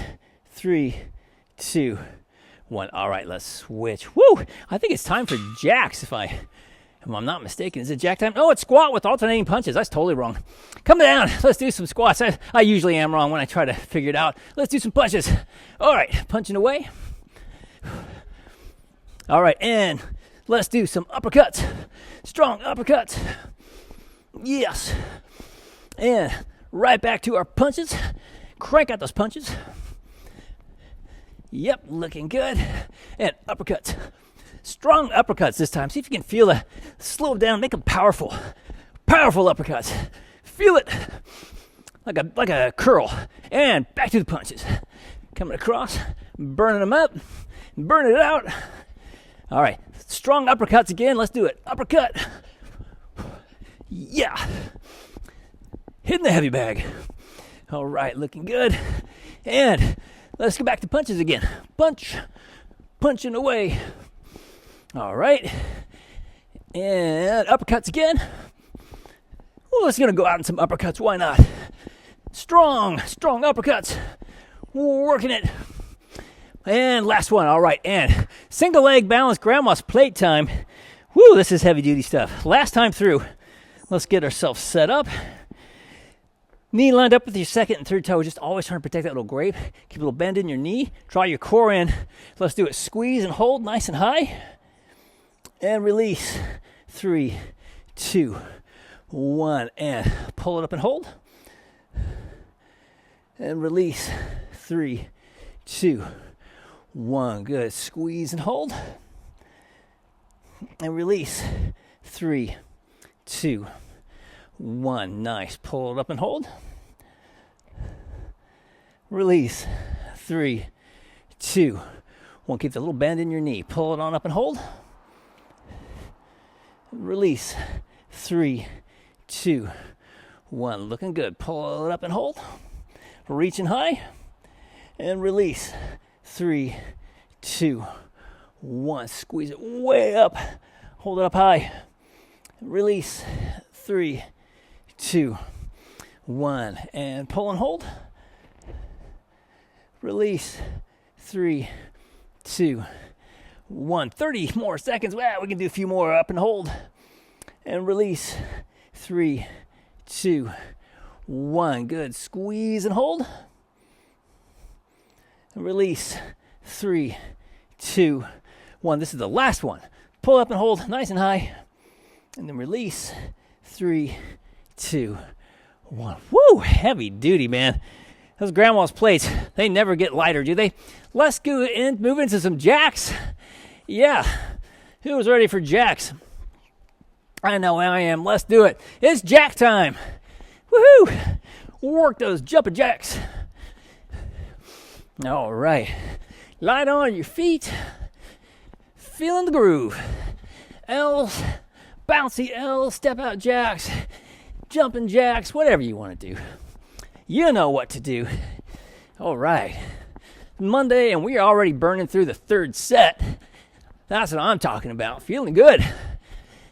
3, 2, 1. All right, let's switch. Woo! I think it's time for jacks, if I'm not mistaken. Is it jack time? Oh, it's squat with alternating punches. That's totally wrong. Come down. Let's do some squats. I usually am wrong when I try to figure it out. Let's do some punches. All right, punching away. All right, and let's do some uppercuts. Strong uppercuts. Yes. And right back to our punches. Crank out those punches. Yep, looking good. And uppercuts. Strong uppercuts this time. See if you can feel it. Slow them down. Make them powerful. Powerful uppercuts. Feel it. Like a curl. And back to the punches. Coming across. Burning them up. Burning it out. All right. Strong uppercuts again. Let's do it. Uppercut. Yeah. Hitting the heavy bag. All right. Looking good. And let's go back to punches again. Punch. Punching away. All right. And uppercuts again. Well, let's gonna go out in some uppercuts. Why not? Strong uppercuts. Working it. And last one. All right. And single leg balance grandma's plate time. Woo, this is heavy duty stuff. Last time through. Let's get ourselves set up. Knee lined up with your second and third toe. Just always trying to protect that little grape. Keep a little bend in your knee. Draw your core in. Let's do it. Squeeze and hold nice and high. and release. 3, 2, 1, and pull it up and hold. And release. 3, 2, 1. Good. Squeeze and hold. And release. 3, 2, 1. Nice. Pull it up and hold. Release. 3, 2, 1. Keep the little bend in your knee. Pull it on up and hold. Release. 3, 2, 1. Looking good. Pull it up and hold. Reaching high. And release. 3, 2, 1. Squeeze it way up. Hold it up high. Release. 3, 2, 1. And pull and hold. Release. 3, 2, 1. 30 more seconds. Wow, we can do a few more. Up and hold. And release. 3, 2, 1. Good. Squeeze and hold. And release. 3, 2, 1. This is the last one. Pull up and hold nice and high. And then release. 3, 2, 1. Woo! Heavy duty, man. Those grandma's plates, they never get lighter, do they? Let's go and move into some jacks. Yeah. Who was ready for jacks? I know I am. Let's do it. It's jack time. Woohoo! Work those jumping jacks. All right. Light on your feet. Feeling the groove. L's, bouncy L's, step out jacks, jumping jacks, whatever you want to do. You know what to do. All right. Monday, and we are already burning through the third set. That's what I'm talking about. Feeling good.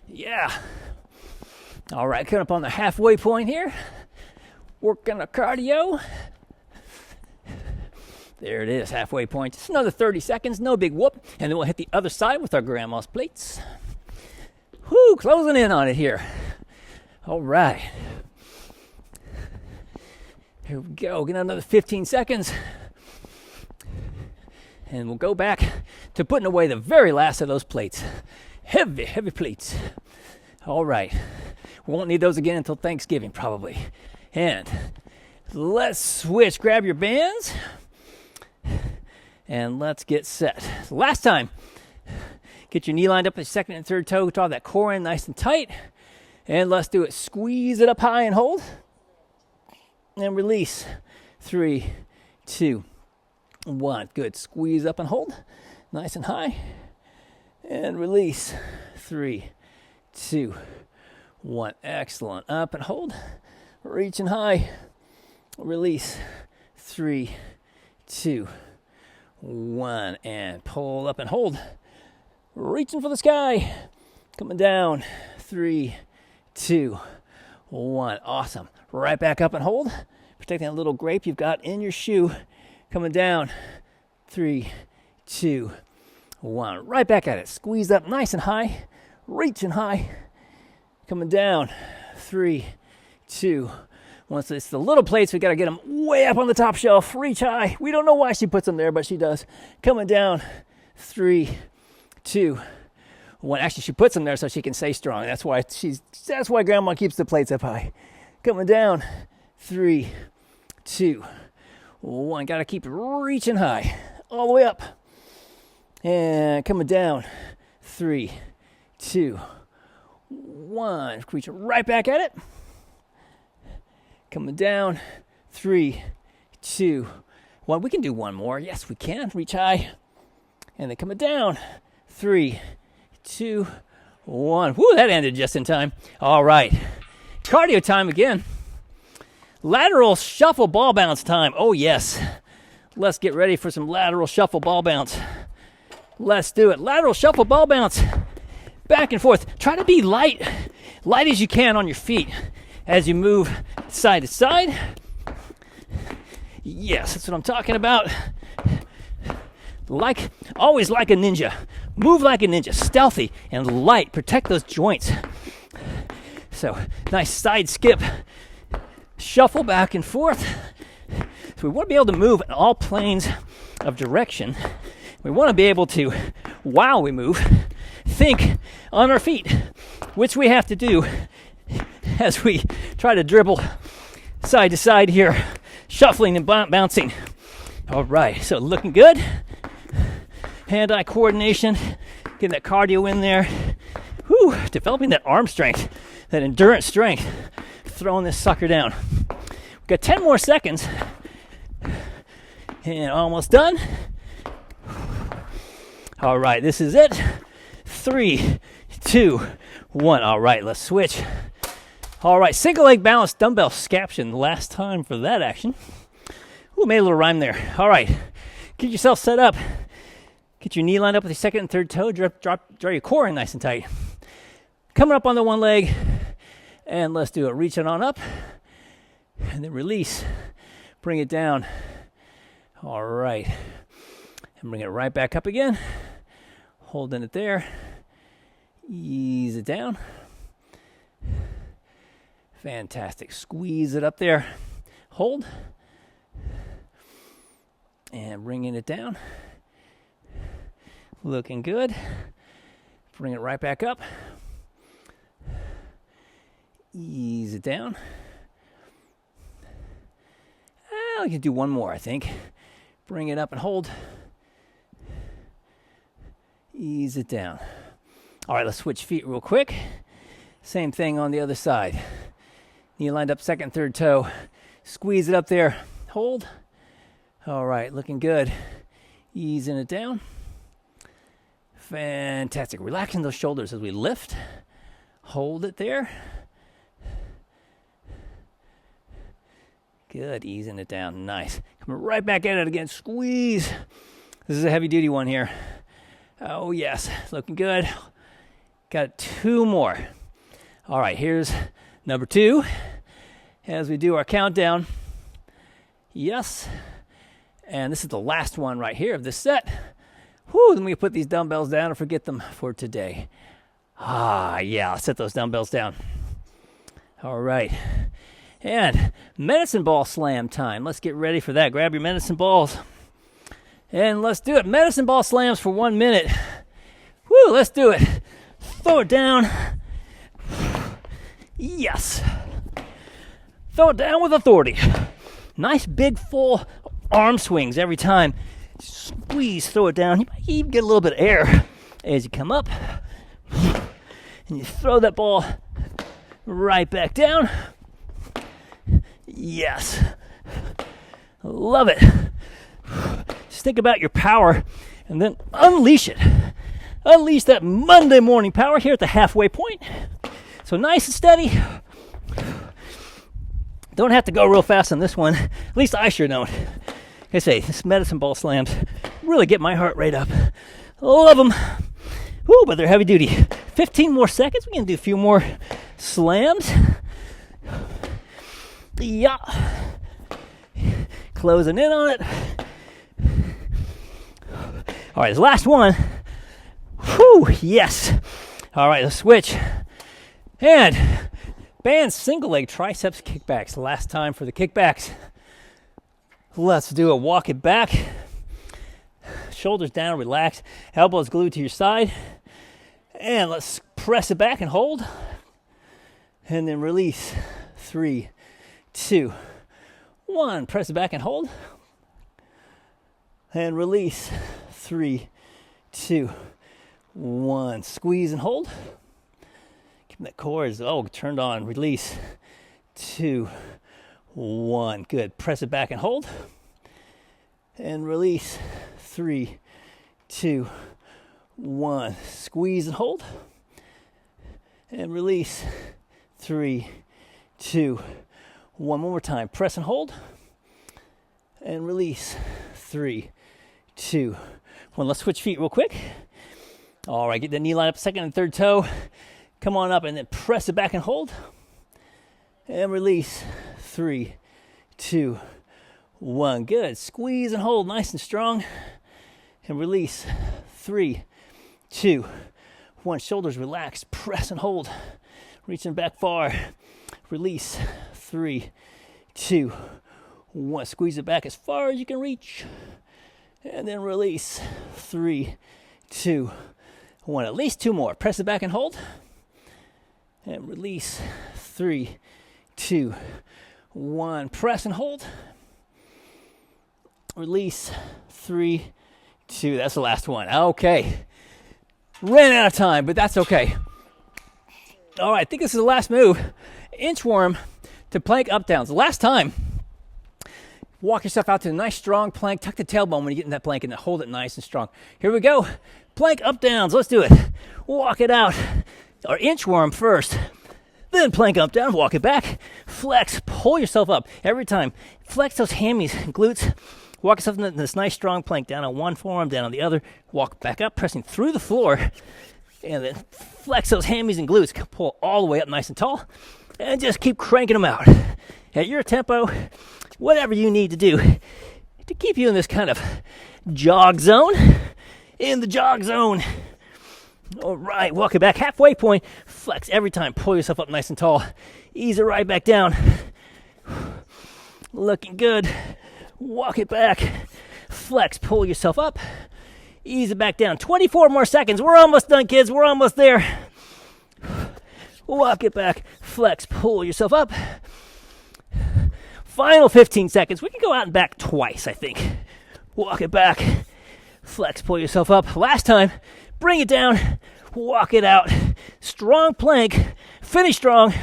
Yeah. All right, coming up on the halfway point here. Working the cardio. There it is, halfway point. Just another 30 seconds, no big whoop. And then we'll hit the other side with our grandma's plates. Whoo, closing in on it here. All right. Here we go. Get another 15 seconds. And we'll go back to putting away the very last of those plates. Heavy, heavy plates. All right. We won't need those again until Thanksgiving, probably. And let's switch. Grab your bands. And let's get set. So last time, get your knee lined up at second and third toe. Draw that core in nice and tight. And let's do it. Squeeze it up high and hold. And release. 3, 2, 1. Good. Squeeze up and hold. Nice and high. And release. 3, 2, 1. Excellent. Up and hold. Reaching high. Release. 3, 2, 1. And pull up and hold. Reaching for the sky. Coming down. 3, 2, 1. Awesome. Right back up and hold. Protecting that little grape you've got in your shoe. Coming down. 3, 2, 1. Right back at it. Squeeze up nice and high. Reaching high. Coming down. 3, 2, 1. So it's the little plates. We got to get them way up on the top shelf. Reach high. We don't know why she puts them there, but she does. Coming down. 3, 2, 1. Actually, she puts them there so she can stay strong. That's why Grandma keeps the plates up high. Coming down. 3, 2, 1. Got to keep reaching high. All the way up. And coming down. 3, 2, 1. Reach right back at it. Coming down. 3, 2, 1. We can do one more. Yes, we can. Reach high. And then coming down. 3, 2, 1. Woo, that ended just in time. All right. Cardio time again. Lateral shuffle ball bounce time. Oh, yes. Let's get ready for some lateral shuffle ball bounce. Let's do it. Lateral shuffle ball bounce. Back and forth. Try to be light as you can on your feet as you move side to side. Yes, that's what I'm talking about. Always like a ninja. Move like a ninja. Stealthy and light. Protect those joints. So, nice side skip. Shuffle back and forth. So we want to be able to move in all planes of direction. We want to be able to, while we move, think on our feet, which we have to do as we try to dribble side to side here, shuffling and bouncing. All right, so looking good. Hand-eye coordination, getting that cardio in there. Whew, developing that arm strength, that endurance strength, throwing this sucker down. We've got 10 more seconds. And almost done. All right, this is it. 3, 2, 1. All right, let's switch. All right, single leg balance dumbbell scaption. Last time for that action. Ooh, made a little rhyme there. All right, get yourself set up. Get your knee lined up with your second and third toe. Draw your core in nice and tight. Coming up on the one leg, and let's do it. Reach it on up, and then release. Bring it down. All right, and bring it right back up again. Holding it there. Ease it down. Fantastic. Squeeze it up there. Hold. And bringing it down. Looking good. Bring it right back up. Ease it down. We can do one more, I think. Bring it up and hold. Ease it down. All right, let's switch feet real quick. Same thing on the other side. Knee lined up, second, third toe. Squeeze it up there. Hold. All right, looking good. Easing it down. Fantastic. Relaxing those shoulders as we lift. Hold it there. Good, easing it down. Nice. Coming right back at it again. Squeeze. This is a heavy duty one here. Oh, yes. Looking good. Got 2 more. All right, here's number 2. As we do our countdown. Yes. And this is the last one right here of this set. Whew, then we put these dumbbells down and forget them for today. Yeah, I'll set those dumbbells down. All right. And medicine ball slam time. Let's get ready for that. Grab your medicine balls. And let's do it. Medicine ball slams for 1 minute. Woo, let's do it. Throw it down. Yes. Throw it down with authority. Nice big full arm swings every time. Squeeze, throw it down. You might even get a little bit of air as you come up. And you throw that ball right back down. Yes. Love it. Just think about your power and then unleash it. Unleash that Monday morning power here at the halfway point. So nice and steady. Don't have to go real fast on this one. At least I sure don't. Like I say, this medicine ball slams really get my heart rate up. Love them. Woo, but they're heavy duty. 15 more seconds. We can do a few more slams. Yeah. Closing in on it. All right, this last one. Whew, yes. All right, let's switch. And band single leg triceps kickbacks. Last time for the kickbacks. Let's do it. Walk it back. Shoulders down, relax. Elbows glued to your side. And let's press it back and hold. And then release. 3, 2, 1. Press it back and hold. And release. 3, 2, 1. Squeeze and hold. Keep that core is turned on. Release. 2, 1. Good. Press it back and hold. And release. 3, 2, 1. Squeeze and hold. And release. 3, 2, 1. One more time. Press and hold. And release. 3, 2, 1. Let's switch feet real quick. All right. Get the knee line up, second and third toe. Come on up and then press it back and hold. And release. 3, 2, 1. Good. Squeeze and hold nice and strong. And release. 3, 2, 1. Shoulders relaxed. Press and hold. Reaching back far. Release. 3, 2, 1. Squeeze it back as far as you can reach. And then release. 3, 2, I want at least 2 more. Press it back and hold. And release. 3, 2, 1. Press and hold. Release. 3, 2. That's the last one. Okay. Ran out of time, but that's okay. All right, I think this is the last move. Inchworm to plank up downs. The last time, walk yourself out to a nice strong plank. Tuck the tailbone when you get in that plank and hold it nice and strong. Here we go. Plank up downs. Let's do it. Walk it out. Or inchworm first. Then plank up down. Walk it back. Flex. Pull yourself up. Every time. Flex those hammies and glutes. Walk yourself into this nice strong plank. Down on one forearm, down on the other. Walk back up, pressing through the floor. And then flex those hammies and glutes. Pull all the way up nice and tall. And just keep cranking them out. At your tempo, whatever you need to do to keep you in this kind of jog zone. In the jog zone. All right, walk it back. Halfway point. Flex every time. Pull yourself up nice and tall. Ease it right back down. Looking good. Walk it back. Flex. Pull yourself up. Ease it back down. 24 more seconds. We're almost done, kids. We're almost there. Walk it back. Flex. Pull yourself up. Final 15 seconds. We can go out and back twice, I think. Walk it back. Flex. Pull yourself up. Last time. Bring it down. Walk it out. Strong plank. Finish strong.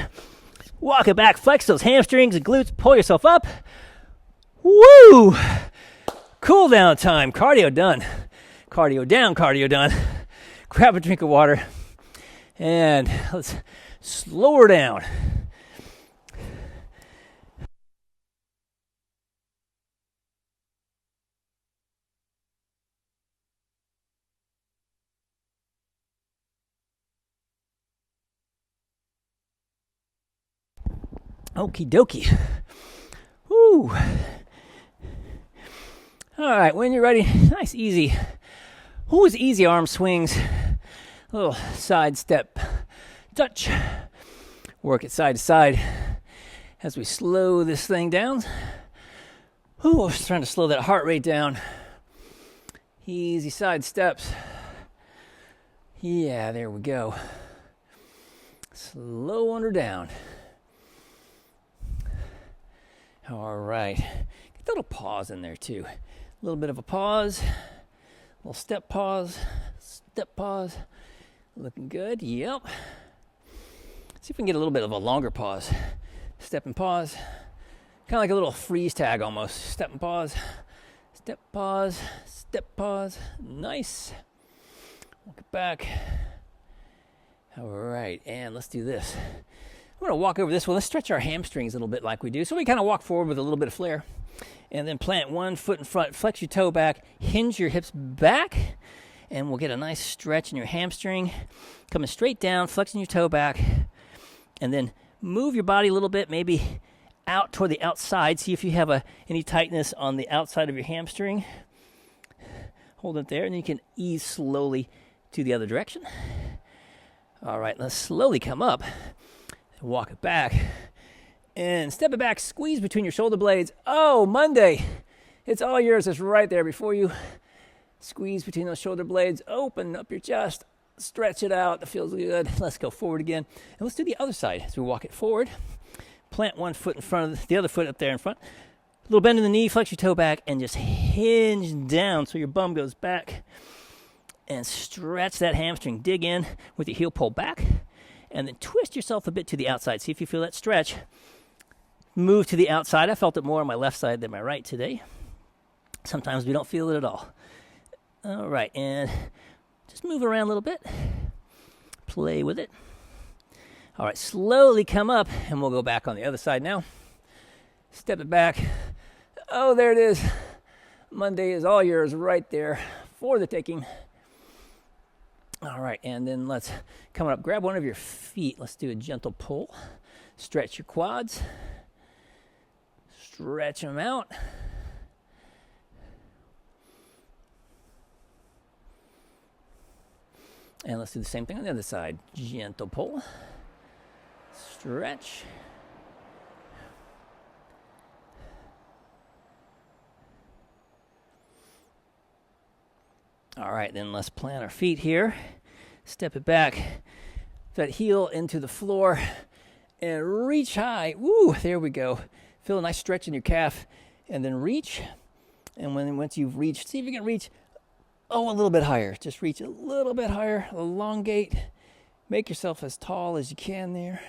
Walk it back. Flex those hamstrings and glutes. Pull yourself up. Woo! Cool down time. Cardio done. Cardio down. Cardio done. Grab a drink of water. And let's slow her down. Okie dokie. Woo. All right, when you're ready, nice, easy. Who's easy arm swings? A little side step touch. Work it side to side as we slow this thing down. Ooh, I was trying to slow that heart rate down. Easy side steps. Yeah, there we go. Slow her down. All right. Get a little pause in there too. A little bit of a pause. A little step pause. Step pause. Looking good. Yep. See if we can get a little bit of a longer pause. Step and pause. Kind of like a little freeze tag almost. Step and pause. Step pause. Step pause. Nice. Walk it back. All right. And let's do this. I'm going to walk over this one. Let's stretch our hamstrings a little bit like we do. So we kind of walk forward with a little bit of flair. And then plant one foot in front. Flex your toe back. Hinge your hips back. And we'll get a nice stretch in your hamstring. Coming straight down. Flexing your toe back. And then move your body a little bit. Maybe out toward the outside. See if you have any tightness on the outside of your hamstring. Hold it there. And then you can ease slowly to the other direction. All right. Let's slowly come up. Walk it back and step it back. Squeeze between your shoulder blades. Oh, Monday. It's all yours. It's right there before you. Squeeze between those shoulder blades. Open up your chest. Stretch it out. That feels good. Let's go forward again. And let's do the other side as we walk it forward. Plant one foot in front of the other foot up there in front. A little bend in the knee. Flex your toe back and just hinge down so your bum goes back. And stretch that hamstring. Dig in with your heel pulled back. And then twist yourself a bit to the outside. See if you feel that stretch. Move to the outside. I felt it more on my left side than my right today. Sometimes we don't feel it at all. All right, and just move around a little bit. Play with it. All right, slowly come up, and we'll go back on the other side now. Step it back. Oh, there it is. Monday is all yours right there for the taking. All right, and then let's come up. Grab one of your feet. Let's do a gentle pull. Stretch your quads. Stretch them out. And let's do the same thing on the other side. Gentle pull. Stretch. All right, then let's plant our feet here. Step it back. That heel into the floor and reach high. Woo, there we go. Feel a nice stretch in your calf and then reach. And once you've reached, see if you can reach, a little bit higher. Just reach a little bit higher, elongate. Make yourself as tall as you can there.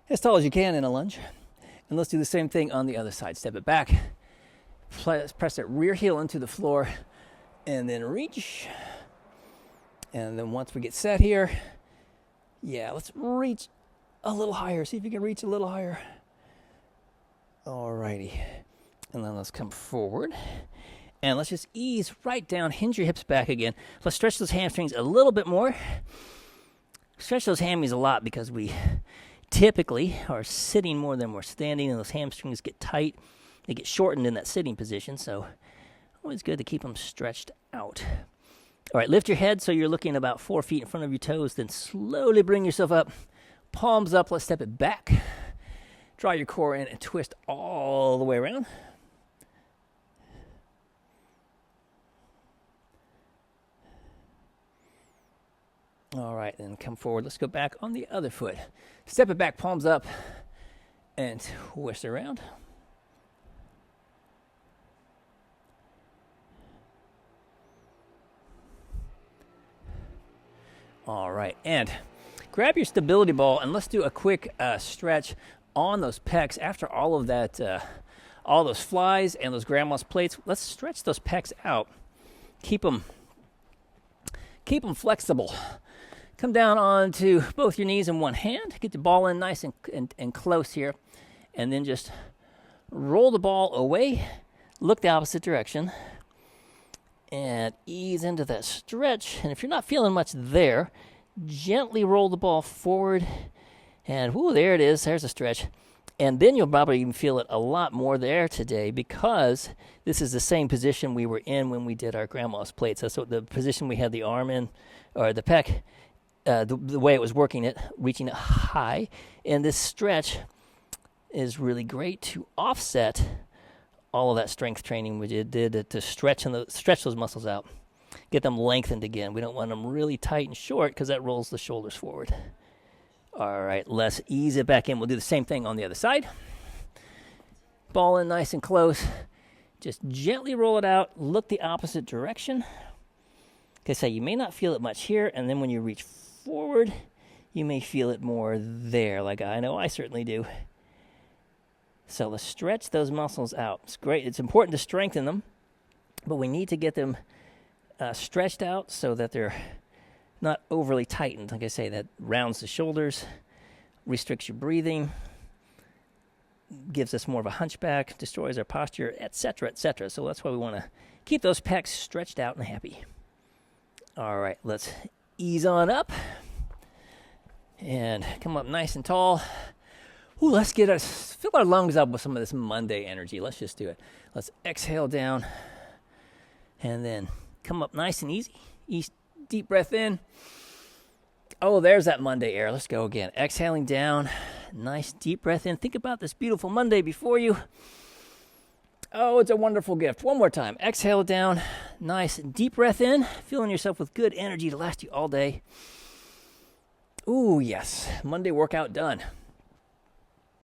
As tall as you can in a lunge. And let's do the same thing on the other side. Step it back. Press that rear heel into the floor and then reach. And then once we get set here, let's reach a little higher. See if you can reach a little higher. Alrighty. And then let's come forward. And let's just ease right down. Hinge your hips back again. Let's stretch those hamstrings a little bit more. Stretch those hammies a lot because we typically are sitting more than we're standing, and those hamstrings get tight. They get shortened in that sitting position, so always good to keep them stretched out. All right, lift your head so you're looking about 4 feet in front of your toes, then slowly bring yourself up. Palms up, let's step it back. Draw your core in and twist all the way around. All right, then come forward. Let's go back on the other foot. Step it back, palms up, and twist around. All right, and grab your stability ball and let's do a quick stretch on those pecs. After all of that, all those flies and those grandma's plates, let's stretch those pecs out. Keep them flexible. Come down onto both your knees in one hand. Get the ball in nice and close here. And then just roll the ball away. Look the opposite direction. And ease into that stretch. And if you're not feeling much there, gently roll the ball forward. And whoo, there it is. There's a stretch. And then you'll probably even feel it a lot more there today because this is the same position we were in when we did our grandma's plates. That's what the position we had the arm in, or the pec, the way it was working it, reaching it high. And this stretch is really great to offset all of that strength training we did to stretch those muscles out, get them lengthened again. We don't want them really tight and short because that rolls the shoulders forward. All right, let's ease it back in. We'll do the same thing on the other side. Ball in nice and close. Just gently roll it out. Look the opposite direction. Like I say, you may not feel it much here, and then when you reach forward, you may feel it more there, like I know I certainly do. So let's stretch those muscles out. It's great. It's important to strengthen them, but we need to get them stretched out so that they're not overly tightened. Like I say, that rounds the shoulders, restricts your breathing, gives us more of a hunchback, destroys our posture, etc., etc. So that's why we want to keep those pecs stretched out and happy. All right, let's ease on up and come up nice and tall. Ooh, let's fill our lungs up with some of this Monday energy. Let's just do it. Let's exhale down and then come up nice and easy. Deep breath in. Oh, there's that Monday air. Let's go again. Exhaling down. Nice deep breath in. Think about this beautiful Monday before you. Oh, it's a wonderful gift. One more time. Exhale down. Nice deep breath in. Filling yourself with good energy to last you all day. Ooh, yes. Monday workout done.